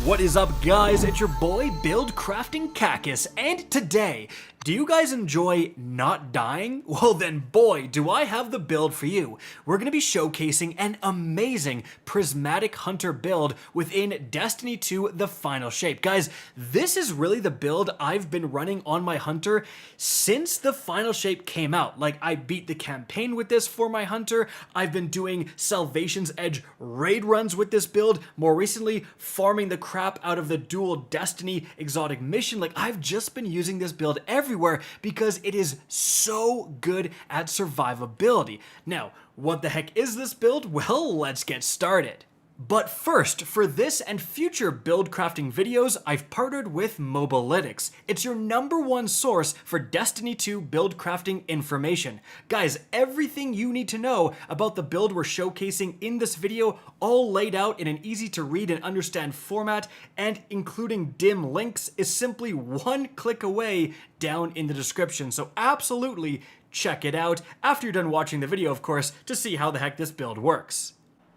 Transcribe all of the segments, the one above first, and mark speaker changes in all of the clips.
Speaker 1: What is up, guys? It's your boy Build Crafting Cactus, and today, do you guys enjoy not dying? Well then, boy, do I have the build for you. We're going to be showcasing an amazing Prismatic Hunter build within Destiny 2 The Final Shape. Guys, this is really the build I've been running on my Hunter since The Final Shape came out. Like, I beat the campaign with this for my Hunter. I've been doing Salvation's Edge raid runs with this build. More recently, farming the crap out of the dual Destiny exotic mission. Like, I've just been using this build everywhere because it is so good at survivability. Now, what the heck is this build? Well, let's get started. But first, for this and future build crafting videos, I've partnered with Mobalytics. It's your #1 source for Destiny 2 build crafting information. Guys, everything you need to know about the build we're showcasing in this video, all laid out in an easy to read and understand format, and including dim links, is simply one click away down in the description. So absolutely check it out after you're done watching the video, of course, to see how the heck this build works.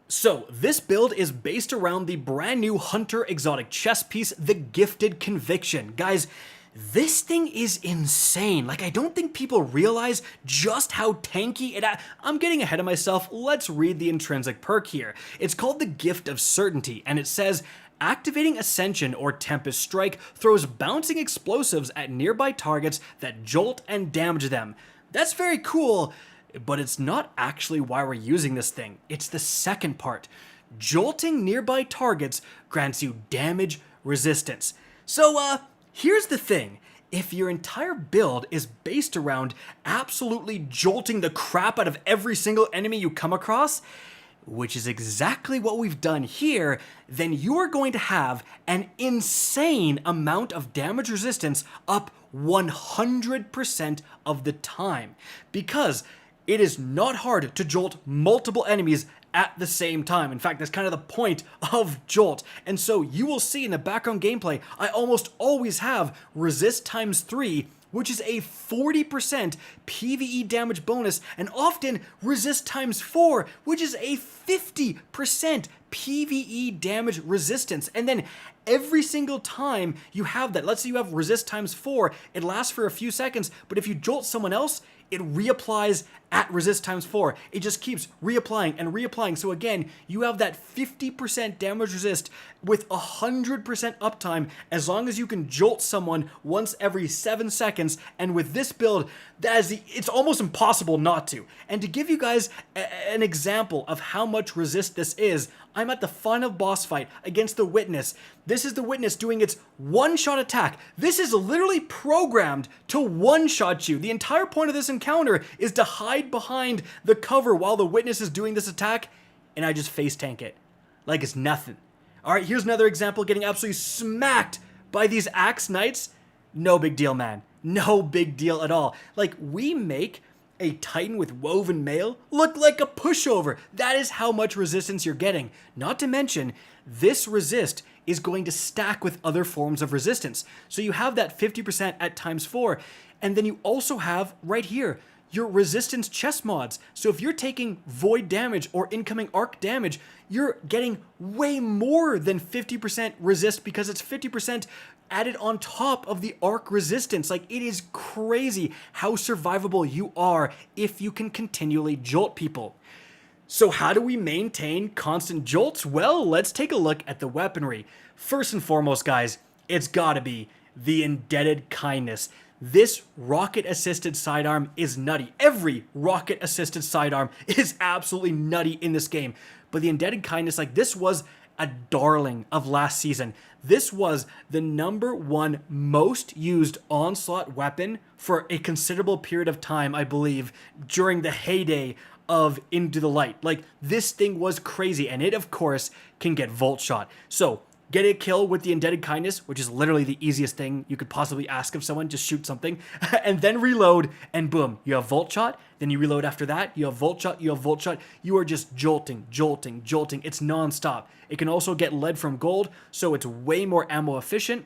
Speaker 1: So, this build is based around the brand new Hunter exotic chess piece, the Gifted Conviction. Guys, this thing is insane. Like, I don't think people realize just how tanky it is. I'm getting ahead of myself. Let's read the intrinsic perk here. It's called the Gift of Certainty, and it says, activating Ascension or Tempest Strike throws bouncing explosives at nearby targets that jolt and damage them. That's very cool. But it's not actually why we're using this thing. It's the second part. Jolting nearby targets grants you damage resistance. So, here's the thing. If your entire build is based around absolutely jolting the crap out of every single enemy you come across, which is exactly what we've done here, then you are going to have an insane amount of damage resistance up 100% of the time. Because it is not hard to jolt multiple enemies at the same time. In fact, that's kind of the point of jolt. And so you will see in the background gameplay, I almost always have resist ×3, which is a 40% PvE damage bonus, and often resist ×4, which is a 50% PvE damage resistance. And then every single time you have that, let's say you have resist ×4, it lasts for a few seconds, but if you jolt someone else, it reapplies at resist ×4. It just keeps reapplying and reapplying. So again, you have that 50% damage resist with 100% uptime as long as you can jolt someone once every 7 seconds. And with this build, it's almost impossible not to. And to give you guys an example of how much resist this is, I'm at the final boss fight against the Witness. This is the Witness doing its one-shot attack. This is literally programmed to one-shot you. The entire point of this encounter is to hide behind the cover while the Witness is doing this attack, and I just face tank it like it's nothing. All right, here's another example, getting absolutely smacked by these Axe Knights. No big deal, man. No big deal at all. Like, we make a Titan with woven mail look like a pushover. That is how much resistance you're getting. Not to mention, this resist is going to stack with other forms of resistance. So you have that 50% at ×4, and then you also have right here your resistance chest mods. So if you're taking void damage or incoming arc damage, you're getting way more than 50% resist because it's 50% added on top of the arc resistance. Like, it is crazy how survivable you are if you can continually jolt people. So how do we maintain constant jolts? Well, let's take a look at the weaponry. First and foremost, guys, it's gotta be the Indebted Kindness. This rocket-assisted sidearm is nutty. Every rocket-assisted sidearm is absolutely nutty in this game. But the Indebted Kindness, like, this was a darling of last season. This was the #1 most used onslaught weapon for a considerable period of time, I believe, during the heyday of Into the Light. Like, this thing was crazy, and it, of course, can get Volt Shot. So, get a kill with the Indebted Kindness, which is literally the easiest thing you could possibly ask of someone, just shoot something, and then reload, and boom, you have Volt Shot, then you reload after that, you have Volt Shot, you have Volt Shot, you are just jolting, jolting, jolting, it's non-stop. It can also get lead from gold, so it's way more ammo efficient.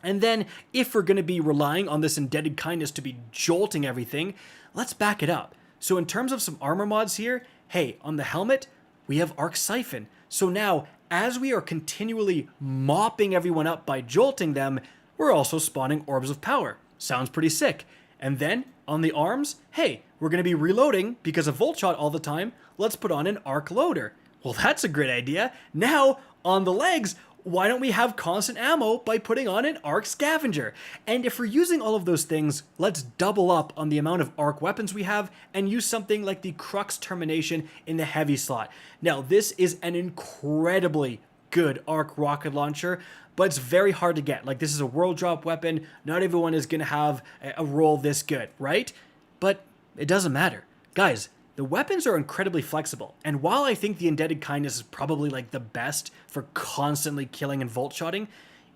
Speaker 1: And then, if we're going to be relying on this Indebted Kindness to be jolting everything, let's back it up. So in terms of some armor mods here, hey, on the helmet, we have Arc Siphon. So now, as we are continually mopping everyone up by jolting them, we're also spawning orbs of power. Sounds pretty sick. And then, on the arms, hey, we're going to be reloading because of Volt Shot all the time. Let's put on an arc loader. Well, that's a great idea. Now, on the legs, why don't we have constant ammo by putting on an arc scavenger? And if we're using all of those things, let's double up on the amount of arc weapons we have and use something like the Crux Termination in the heavy slot. Now, this is an incredibly good arc rocket launcher, but it's very hard to get. Like, this is a world drop weapon. Not everyone is going to have a roll this good, right? But it doesn't matter. Guys, the weapons are incredibly flexible, and while I think the Indebted Kindness is probably like the best for constantly killing and volt shotting,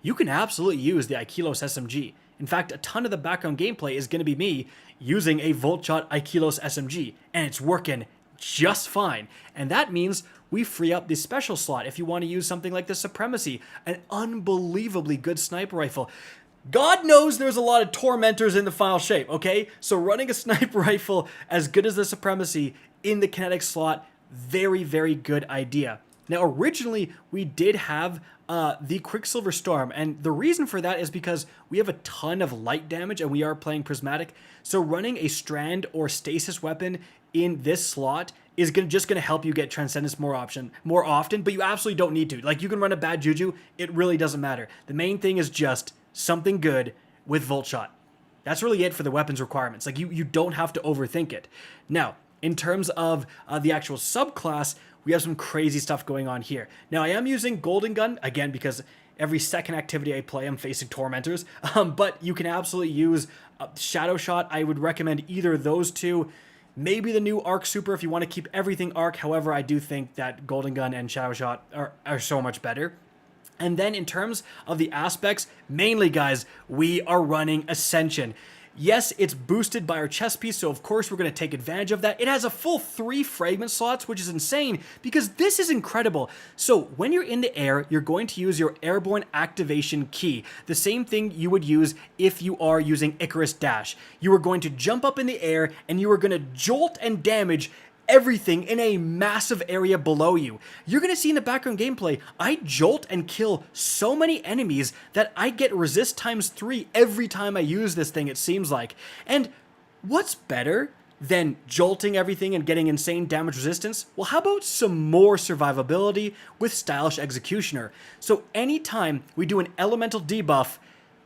Speaker 1: you can absolutely use the Unkillable SMG. In fact, a ton of the background gameplay is going to be me using a volt shot Unkillable SMG, and it's working just fine. And that means we free up the special slot if you want to use something like the Supremacy, an unbelievably good sniper rifle. God knows there's a lot of tormentors in the final shape, okay? So running a sniper rifle as good as the Supremacy in the kinetic slot, very, very good idea. Now, originally, we did have the Quicksilver Storm, and the reason for that is because we have a ton of light damage and we are playing Prismatic, so running a Strand or Stasis weapon in this slot is just going to help you get Transcendence more often, but you absolutely don't need to. Like, you can run a bad Juju, it really doesn't matter. The main thing is just something good with Volt Shot. That's really it for the weapons requirements. Like, you don't have to overthink it. Now, in terms of the actual subclass, we have some crazy stuff going on here. Now, I am using Golden Gun, again, because every second activity I play, I'm facing Tormentors, but you can absolutely use Shadow Shot. I would recommend either of those two. Maybe the new Arc Super if you want to keep everything Arc. However, I do think that Golden Gun and Shadow Shot are so much better. And then in terms of the aspects, mainly, guys, we are running Ascension. Yes, it's boosted by our chest piece, so of course we're going to take advantage of that. It has a full 3 fragment slots, which is insane because this is incredible. So when you're in the air, you're going to use your airborne activation key, the same thing you would use if you are using Icarus Dash. You are going to jump up in the air and you are going to jolt and damage everything in a massive area below you. You're going to see in the background gameplay, I jolt and kill so many enemies that I get resist times 3 every time I use this thing, it seems like. And what's better than jolting everything and getting insane damage resistance? Well, how about some more survivability with Stylish Executioner? So anytime we do an elemental debuff,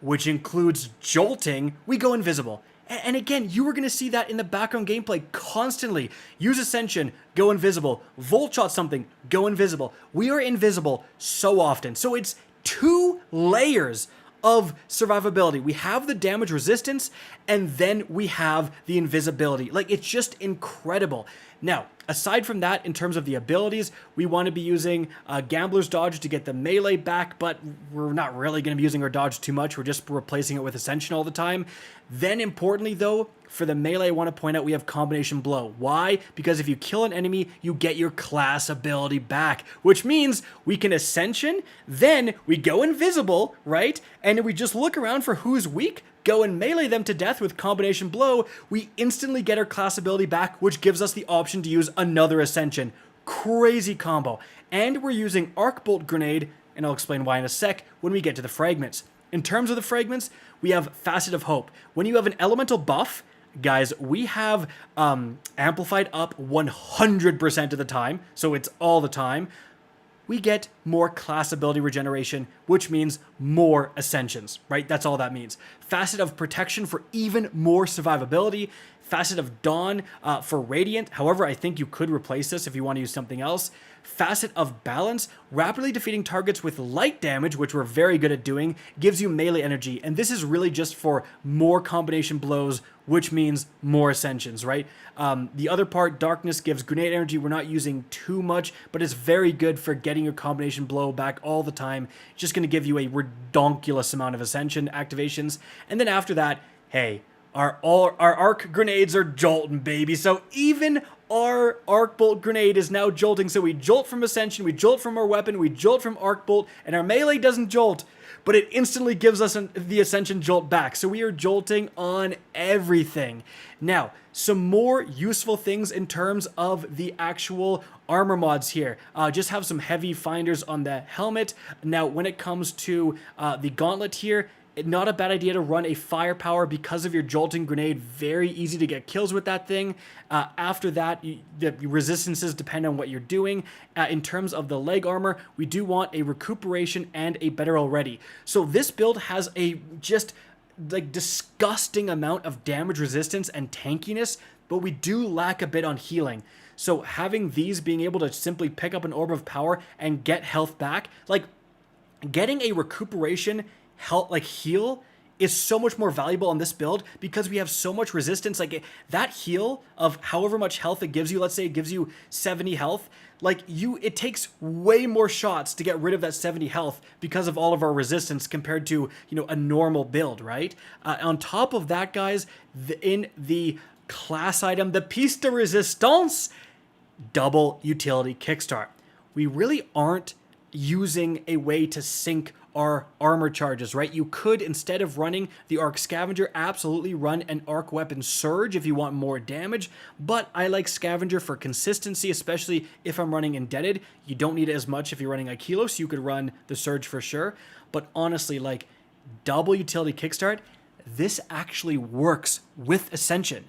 Speaker 1: which includes jolting, we go invisible. And again, you are going to see that in the background gameplay constantly. Use Ascension, go invisible. Volt Shot something, go invisible. We are invisible so often. So it's 2 layers of survivability. We have the damage resistance, and then we have the invisibility. Like, it's just incredible. Now, aside from that, in terms of the abilities, we want to be using Gambler's Dodge to get the melee back, but we're not really going to be using our dodge too much. We're just replacing it with Ascension all the time. Then, importantly, though, for the melee, I want to point out we have Combination Blow. Why? Because if you kill an enemy, you get your class ability back, which means we can Ascension, then we go invisible, right? And we just look around for who's weak, go and melee them to death with Combination Blow, we instantly get our class ability back, which gives us the option to use another Ascension. Crazy combo. And we're using Arc Bolt Grenade, and I'll explain why in a sec when we get to the Fragments. In terms of the Fragments, we have Facet of Hope. When you have an elemental buff, guys, we have amplified up 100% of the time, so it's all the time. We get more class ability regeneration, which means more Ascensions, right? That's all that means. Facet of Protection for even more survivability. Facet of Dawn for Radiant. However, I think you could replace this if you want to use something else. Facet of Balance, rapidly defeating targets with light damage, which we're very good at doing, gives you melee energy. And this is really just for more combination blows, which means more Ascensions, right? The other part, Darkness, gives grenade energy. We're not using too much, but it's very good for getting your combination blow back all the time. It's just going to give you a redonkulous amount of Ascension activations. And then after that, hey, our arc grenades are jolting, baby. So even our Arc Bolt grenade is now jolting. So we jolt from Ascension, we jolt from our weapon, we jolt from Arc Bolt, and our melee doesn't jolt. but it instantly gives us the Ascension Jolt back. So we are jolting on everything. Now, some more useful things in terms of the actual armor mods here. Just have some heavy finders on the helmet. Now, when it comes to the gauntlet here, not a bad idea to run a firepower because of your jolting grenade. Very easy to get kills with that thing. After that, the resistances depend on what you're doing. In terms of the leg armor, we do want a recuperation and a better already. So this build has a just like disgusting amount of damage resistance and tankiness, but we do lack a bit on healing. So having these being able to simply pick up an orb of power and get health back, like getting a recuperation heal is so much more valuable on this build because we have so much resistance. Like that heal of however much health it gives you, let's say it gives you 70 health, it takes way more shots to get rid of that 70 health because of all of our resistance compared to, a normal build, right? On top of that, guys, in the class item, the piece de resistance, double utility kickstart. We really aren't using a way to sync our armor charges, right? You could, instead of running the Arc Scavenger, absolutely run an Arc Weapon Surge if you want more damage, but I like Scavenger for consistency, especially if I'm running Indebted. You don't need it as much if you're running Unkillable, you could run the Surge for sure, but honestly, like, double utility kickstart, this actually works with Ascension.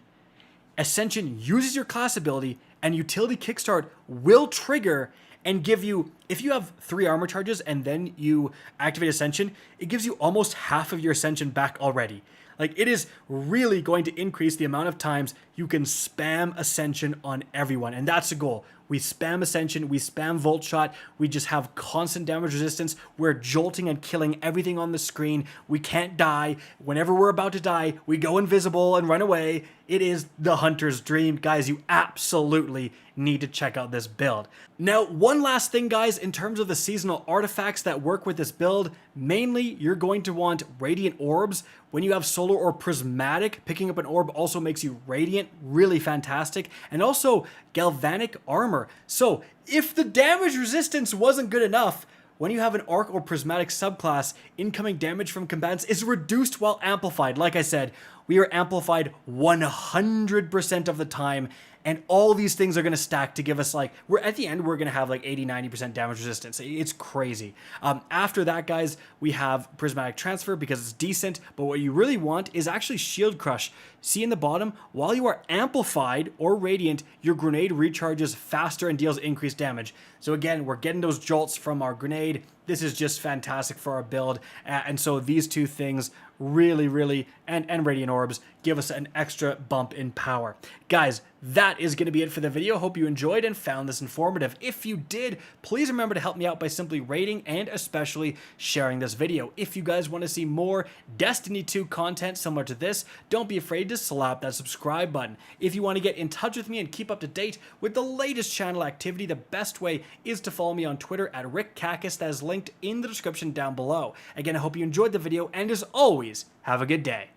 Speaker 1: Ascension uses your class ability, and utility kickstart will trigger and give you, if you have 3 armor charges and then you activate Ascension, it gives you almost half of your Ascension back already. Like, it is really going to increase the amount of times you can spam Ascension on everyone, and that's the goal. We spam Ascension, we spam Volt Shot, we just have constant damage resistance, we're jolting and killing everything on the screen, we can't die. Whenever we're about to die, we go invisible and run away. It is the hunter's dream. Guys, you absolutely need to check out this build. Now, one last thing, guys, in terms of the seasonal artifacts that work with this build, mainly you're going to want Radiant Orbs. When you have Solar or Prismatic, picking up an orb also makes you Radiant, really fantastic, and also Galvanic Armor. So if the damage resistance wasn't good enough, when you have an Arc or Prismatic subclass, incoming damage from combatants is reduced while amplified. Like I said, we are amplified 100% of the time, and all these things are going to stack to give us, like, at the end, we're going to have like 80-90% damage resistance. It's crazy. After that, guys, we have Prismatic Transfer because it's decent, but what you really want is actually Shield Crush. See in the bottom, while you are amplified or radiant, your grenade recharges faster and deals increased damage. So again, we're getting those jolts from our grenade. This is just fantastic for our build, and so these two things really, and Radiant Orbs give us an extra bump in power. Guys, that is going to be it for the video. Hope you enjoyed and found this informative. If you did, please remember to help me out by simply rating and especially sharing this video. If you guys want to see more Destiny 2 content similar to this, don't be afraid to slap that subscribe button. If you want to get in touch with me and keep up to date with the latest channel activity, the best way is to follow me on Twitter at RickCacus. That is linked in the description down below. Again, I hope you enjoyed the video, and as always, have a good day.